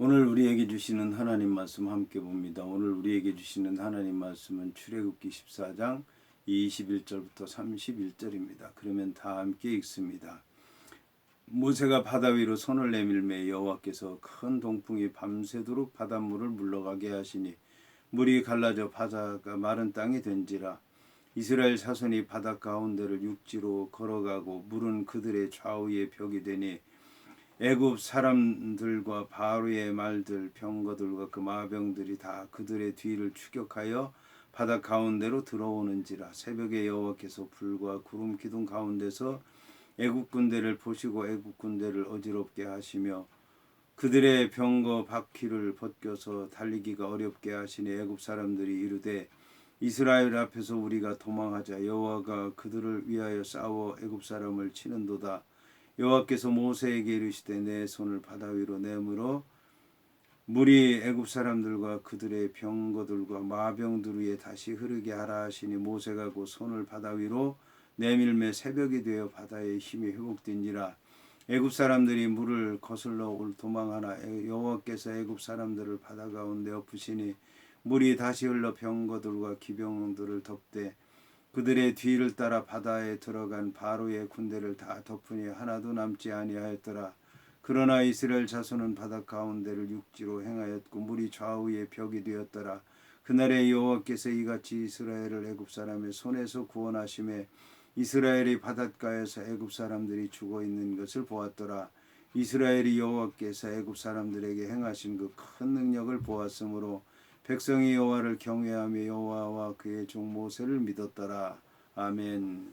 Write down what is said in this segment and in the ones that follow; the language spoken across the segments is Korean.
오늘 우리에게 주시는 하나님 말씀 함께 봅니다. 오늘 우리에게 주시는 하나님 말씀은 출애굽기 14장 21절부터 31절입니다. 그러면 다 함께 읽습니다. 모세가 바다 위로 손을 내밀매 여호와께서 큰 동풍이 밤새도록 바닷물을 물러가게 하시니 물이 갈라져 바다가 마른 땅이 된지라. 이스라엘 자손이 바다 가운데를 육지로 걸어가고 물은 그들의 좌우에 벽이 되니 애굽 사람들과 바로의 말들 병거들과 그 마병들이 다 그들의 뒤를 추격하여 바다 가운데로 들어오는지라. 새벽에 여호와께서 불과 구름 기둥 가운데서 애굽 군대를 보시고 애굽 군대를 어지럽게 하시며 그들의 병거 바퀴를 벗겨서 달리기가 어렵게 하시니 애굽 사람들이 이르되 이스라엘 앞에서 우리가 도망하자. 여호와가 그들을 위하여 싸워 애굽 사람을 치는도다. 여호와께서 모세에게 이르시되 내 손을 바다 위로 내밀어 물이 애굽 사람들과 그들의 병거들과 마병들 위에 다시 흐르게 하라 하시니 모세가 그 손을 바다 위로 내밀매 새벽이 되어 바다의 힘이 회복된지라. 애굽 사람들이 물을 거슬러 도망하나 여호와께서 애굽 사람들을 바다 가운데 엎으시니 물이 다시 흘러 병거들과 기병들을 덮되 그들의 뒤를 따라 바다에 들어간 바로의 군대를 다 덮으니 하나도 남지 아니하였더라. 그러나 이스라엘 자손은 바다 가운데를 육지로 행하였고 물이 좌우에 벽이 되었더라. 그날에 여호와께서 이같이 이스라엘을 애굽 사람의 손에서 구원하심에 이스라엘이 바닷가에서 애굽 사람들이 죽어 있는 것을 보았더라. 이스라엘이 여호와께서 애굽 사람들에게 행하신 그 큰 능력을 보았으므로 백성이 여호와를 경외하며 여호와와 그의 종 모세를 믿었더라. 아멘.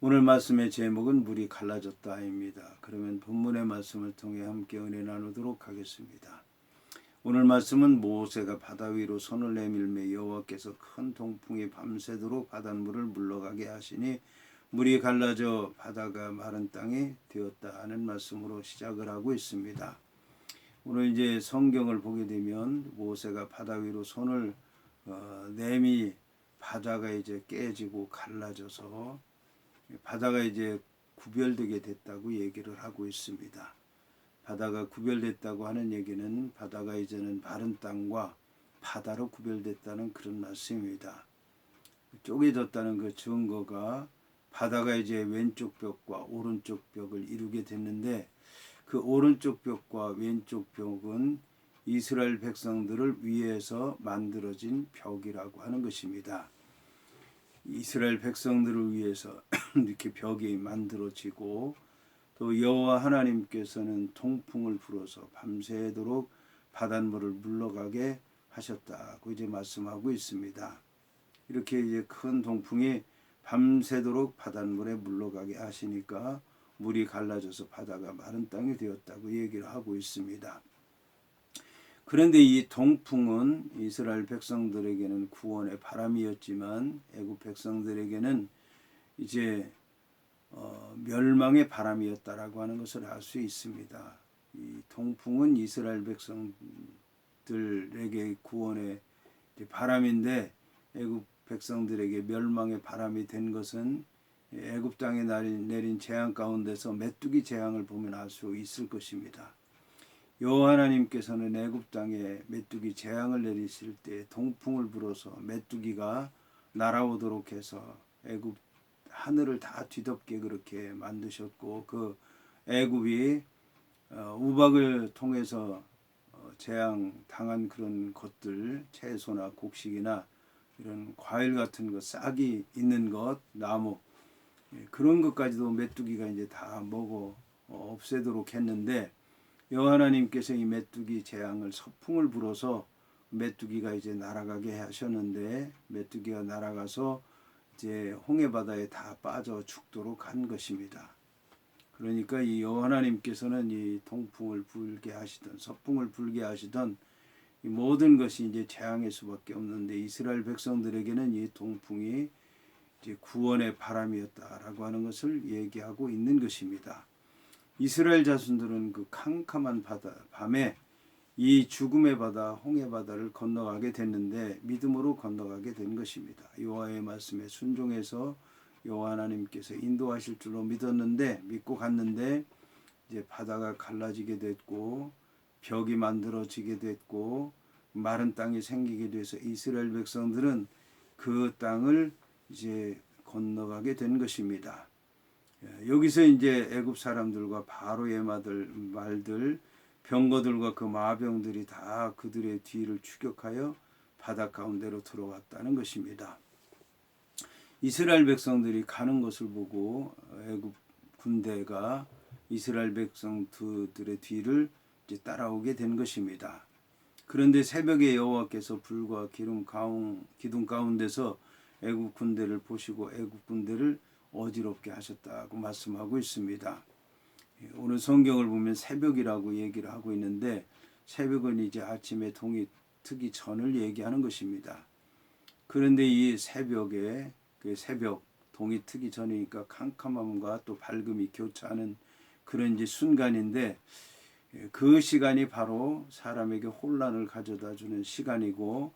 오늘 말씀의 제목은 물이 갈라졌다입니다. 그러면 본문의 말씀을 통해 함께 은혜 나누도록 하겠습니다. 오늘 말씀은 모세가 바다 위로 손을 내밀매 여호와께서 큰 동풍이 밤새도록 바닷물을 물러가게 하시니 물이 갈라져 바다가 마른 땅이 되었다는 말씀으로 시작을 하고 있습니다. 오늘 이제 성경을 보게 되면 모세가 바다 위로 손을 내미 바다가 이제 깨지고 갈라져서 바다가 이제 구별되게 됐다고 얘기를 하고 있습니다. 바다가 구별됐다고 하는 얘기는 바다가 이제는 마른 땅과 바다로 구별됐다는 그런 말씀입니다. 쪼개졌다는 그 증거가 바다가 이제 왼쪽 벽과 오른쪽 벽을 이루게 됐는데 그 오른쪽 벽과 왼쪽 벽은 이스라엘 백성들을 위해서 만들어진 벽이라고 하는 것입니다. 이스라엘 백성들을 위해서 이렇게 벽이 만들어지고 또 여호와 하나님께서는 동풍을 불어서 밤새도록 바닷물을 물러가게 하셨다고 이제 말씀하고 있습니다. 이렇게 이제 큰 동풍이 밤새도록 바닷물에 물러가게 하시니까 물이 갈라져서 바다가 마른 땅이 되었다고 얘기를 하고 있습니다. 그런데 이 동풍은 이스라엘 백성들에게는 구원의 바람이었지만 애굽 백성들에게는 이제 멸망의 바람이었다라고 하는 것을 알 수 있습니다. 이 동풍은 이스라엘 백성들에게 구원의 바람인데 애굽 백성들에게 멸망의 바람이 된 것은 애굽 땅에 내린 재앙 가운데서 메뚜기 재앙을 보면 알 수 있을 것입니다. 여호와 하나님께서는 애굽 땅에 메뚜기 재앙을 내리실 때 동풍을 불어서 메뚜기가 날아오도록 해서 애굽 하늘을 다 뒤덮게 그렇게 만드셨고 그 애굽이 우박을 통해서 재앙 당한 그런 것들 채소나 곡식이나 이런 과일 같은 것 싹이 있는 것 나무 그런 것까지도 메뚜기가 이제 다 먹어 없애도록 했는데 여호와 하나님께서 이 메뚜기 재앙을 서풍을 불어서 메뚜기가 이제 날아가게 하셨는데 메뚜기가 날아가서 이제 홍해 바다에 다 빠져 죽도록 한 것입니다. 그러니까 이 여호와 하나님께서는 이 동풍을 불게 하시던 서풍을 불게 하시던 이 모든 것이 이제 재앙일 수밖에 없는데 이스라엘 백성들에게는 이 동풍이 이제 구원의 바람이었다라고 하는 것을 얘기하고 있는 것입니다. 이스라엘 자손들은 그 캄캄한 바다 밤에 이 죽음의 바다 홍해 바다를 건너가게 됐는데 믿음으로 건너가게 된 것입니다. 여호와의 말씀에 순종해서 여호와 하나님께서 인도하실 줄로 믿었는데 믿고 갔는데 이제 바다가 갈라지게 됐고 벽이 만들어지게 됐고 마른 땅이 생기게 돼서 이스라엘 백성들은 그 땅을 이제 건너가게 된 것입니다. 여기서 이제 애굽 사람들과 바로의 말들 병거들과 그 마병들이 다 그들의 뒤를 추격하여 바다 가운데로 들어왔다는 것입니다. 이스라엘 백성들이 가는 것을 보고 애굽 군대가 이스라엘 백성들의 뒤를 이제 따라오게 된 것입니다. 그런데 새벽에 여호와께서 불과 기둥 가운데서 애굽 군대를 보시고 애굽 군대를 어지럽게 하셨다고 말씀하고 있습니다. 오늘 성경을 보면 새벽이라고 얘기를 하고 있는데 새벽은 이제 아침에 동이 트기 전을 얘기하는 것입니다. 그런데 이 새벽에 그 새벽 동이 트기 전이니까 캄캄함과 또 밝음이 교차하는 그런 이제 순간인데 그 시간이 바로 사람에게 혼란을 가져다 주는 시간이고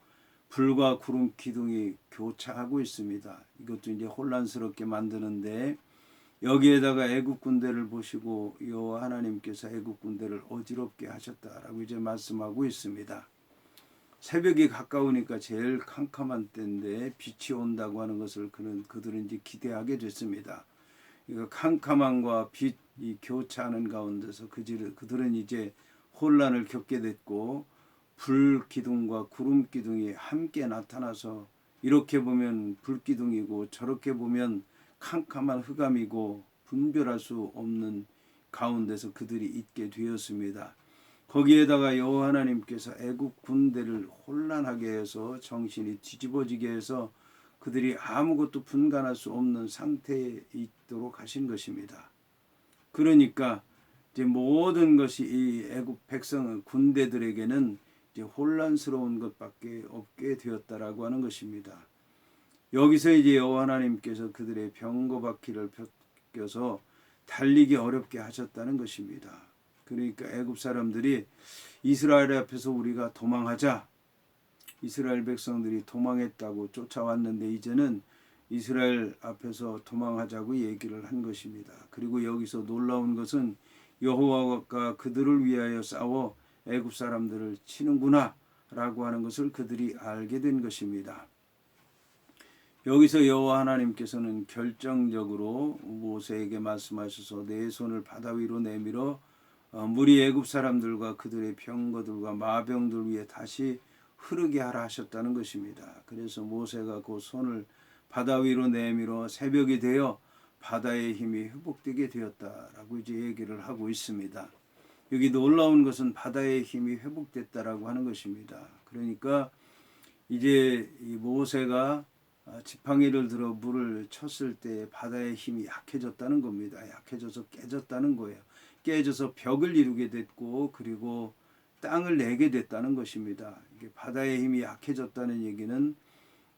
불과 구름 기둥이 교차하고 있습니다. 이것도 이제 혼란스럽게 만드는데 여기에다가 애굽 군대를 보시고 여호와 하나님께서 애굽 군대를 어지럽게 하셨다라고 이제 말씀하고 있습니다. 새벽이 가까우니까 제일 캄캄한 때인데 빛이 온다고 하는 것을 그들은 이제 기대하게 됐습니다. 이거 캄캄함과 빛이 교차하는 가운데서 그들은 이제 혼란을 겪게 됐고 불 기둥과 구름 기둥이 함께 나타나서 이렇게 보면 불 기둥이고 저렇게 보면 캄캄한 흑암이고 분별할 수 없는 가운데서 그들이 있게 되었습니다. 거기에다가 여호와 하나님께서 애굽 군대를 혼란하게 해서 정신이 뒤집어지게 해서 그들이 아무것도 분간할 수 없는 상태에 있도록 하신 것입니다. 그러니까 이제 모든 것이 이 애굽 백성 군대들에게는 이제 혼란스러운 것밖에 없게 되었다라고 하는 것입니다. 여기서 이제 여호와 하나님께서 그들의 병거바퀴를 벗겨서 달리기 어렵게 하셨다는 것입니다. 그러니까 애굽 사람들이 이스라엘 앞에서 우리가 도망하자. 이스라엘 백성들이 도망했다고 쫓아왔는데 이제는 이스라엘 앞에서 도망하자고 얘기를 한 것입니다. 그리고 여기서 놀라운 것은 여호와가 그들을 위하여 싸워 애굽 사람들을 치는구나 라고 하는 것을 그들이 알게 된 것입니다. 여기서 여호와 하나님께서는 결정적으로 모세에게 말씀하셔서 내 손을 바다 위로 내밀어 물이 애굽 사람들과 그들의 병거들과 마병들 위에 다시 흐르게 하라 하셨다는 것입니다. 그래서 모세가 그 손을 바다 위로 내밀어 새벽이 되어 바다의 힘이 회복되게 되었다라고 이제 얘기를 하고 있습니다. 여기 놀라운 것은 바다의 힘이 회복됐다라고 하는 것입니다. 그러니까 이제 이 모세가 지팡이를 들어 물을 쳤을 때 바다의 힘이 약해졌다는 겁니다. 약해져서 깨졌다는 거예요. 깨져서 벽을 이루게 됐고 그리고 땅을 내게 됐다는 것입니다. 이게 바다의 힘이 약해졌다는 얘기는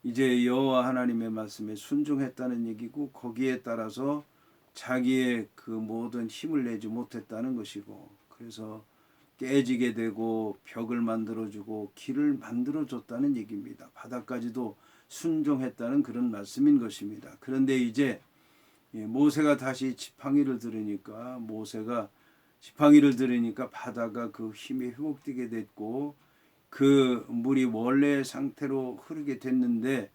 이제 여호와 하나님의 말씀에 순종했다는 얘기고 거기에 따라서 자기의 그 모든 힘을 내지 못했다는 것이고 그래서 깨지게 되고 벽을 만들어주고 길을 만들어줬다는 얘기입니다. 바다까지도 순종했다는 그런 말씀인 것입니다. 그런데 이제 모세가 다시 지팡이를 들으니까 바다가 그 힘이 회복되게 됐고 그 물이 원래 상태로 흐르게 됐는데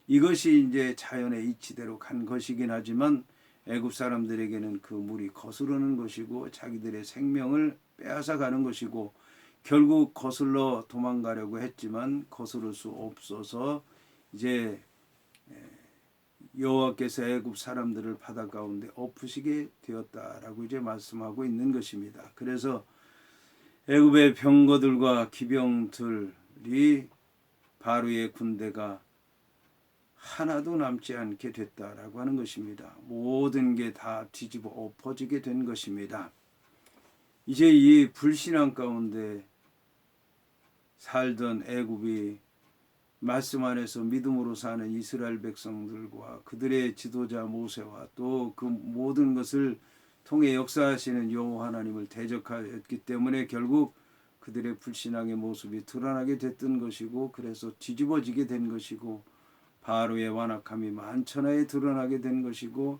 이것이 이제 자연의 이치대로 간 것이긴 하지만 애굽 사람들에게는 그 물이 거스르는 것이고 자기들의 생명을 빼앗아 가는 것이고 결국 거슬러 도망가려고 했지만 거스를 수 없어서 이제 여호와께서 애굽 사람들을 바다 가운데 엎으시게 되었다라고 이제 말씀하고 있는 것입니다. 그래서 애굽의 병거들과 기병들이 바로의 군대가 하나도 남지 않게 됐다라고 하는 것입니다. 모든 게 다 뒤집어 엎어지게 된 것입니다. 이제 이 불신앙 가운데 살던 애굽이 말씀 안에서 믿음으로 사는 이스라엘 백성들과 그들의 지도자 모세와 또 그 모든 것을 통해 역사하시는 여호와 하나님을 대적하였기 때문에 결국 그들의 불신앙의 모습이 드러나게 됐던 것이고 그래서 뒤집어지게 된 것이고 바로의 완악함이 만천하에 드러나게 된 것이고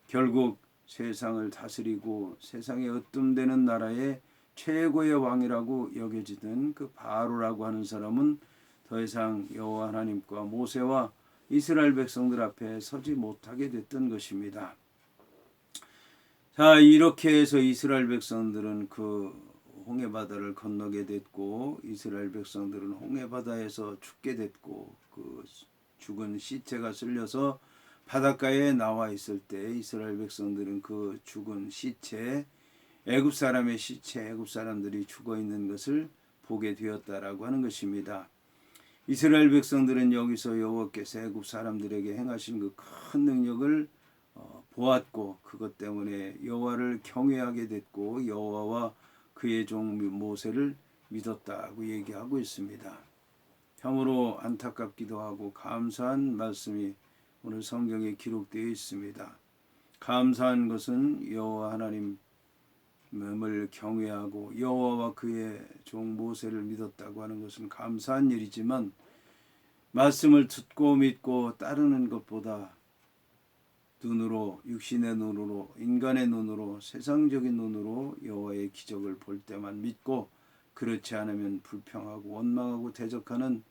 결국 세상을 다스리고 세상에 으뜸되는 나라에 최고의 왕이라고 여겨지던 그 바로라고 하는 사람은 더 이상 여호와 하나님과 모세와 이스라엘 백성들 앞에 서지 못하게 됐던 것입니다. 자, 이렇게 해서 이스라엘 백성들은 그 홍해바다를 건너게 됐고, 이스라엘 백성들은 홍해바다에서 죽게 됐고, 그 죽은 시체가 쓸려서 바닷가에 나와 있을 때 이스라엘 백성들은 그 죽은 시체, 애굽 사람의 시체, 애굽 사람들이 죽어 있는 것을 보게 되었다라고 하는 것입니다. 이스라엘 백성들은 여기서 여호와께서 애굽 사람들에게 행하신 그 큰 능력을 보았고, 그것 때문에 여호와를 경외하게 됐고 여호와와 그의 종 모세를 믿었다고 얘기하고 있습니다. 참으로 안타깝기도 하고 감사한 말씀이 오늘 성경에 기록되어 있습니다. 감사한 것은 여호와 하나님을 경외하고 여호와와 그의 종 모세를 믿었다고 하는 것은 감사한 일이지만, 말씀을 듣고 믿고 따르는 것보다 눈으로, 육신의 눈으로, 인간의 눈으로, 세상적인 눈으로 여호와의 기적을 볼 때만 믿고, 그렇지 않으면 불평하고 원망하고 대적하는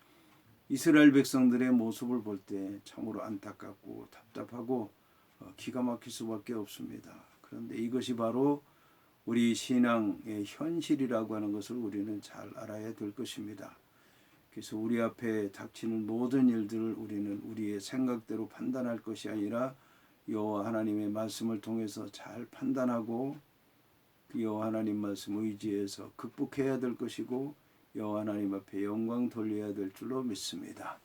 이스라엘 백성들의 모습을 볼 때 참으로 안타깝고 답답하고 기가 막힐 수밖에 없습니다. 그런데 이것이 바로 우리 신앙의 현실이라고 하는 것을 우리는 잘 알아야 될 것입니다. 그래서 우리 앞에 닥치는 모든 일들을 우리는 우리의 생각대로 판단할 것이 아니라 여호와 하나님의 말씀을 통해서 잘 판단하고 그 여호와 하나님 말씀 의지해서 극복해야 될 것이고, 여호와 하나님 앞에 영광 돌려야 될 줄로 믿습니다.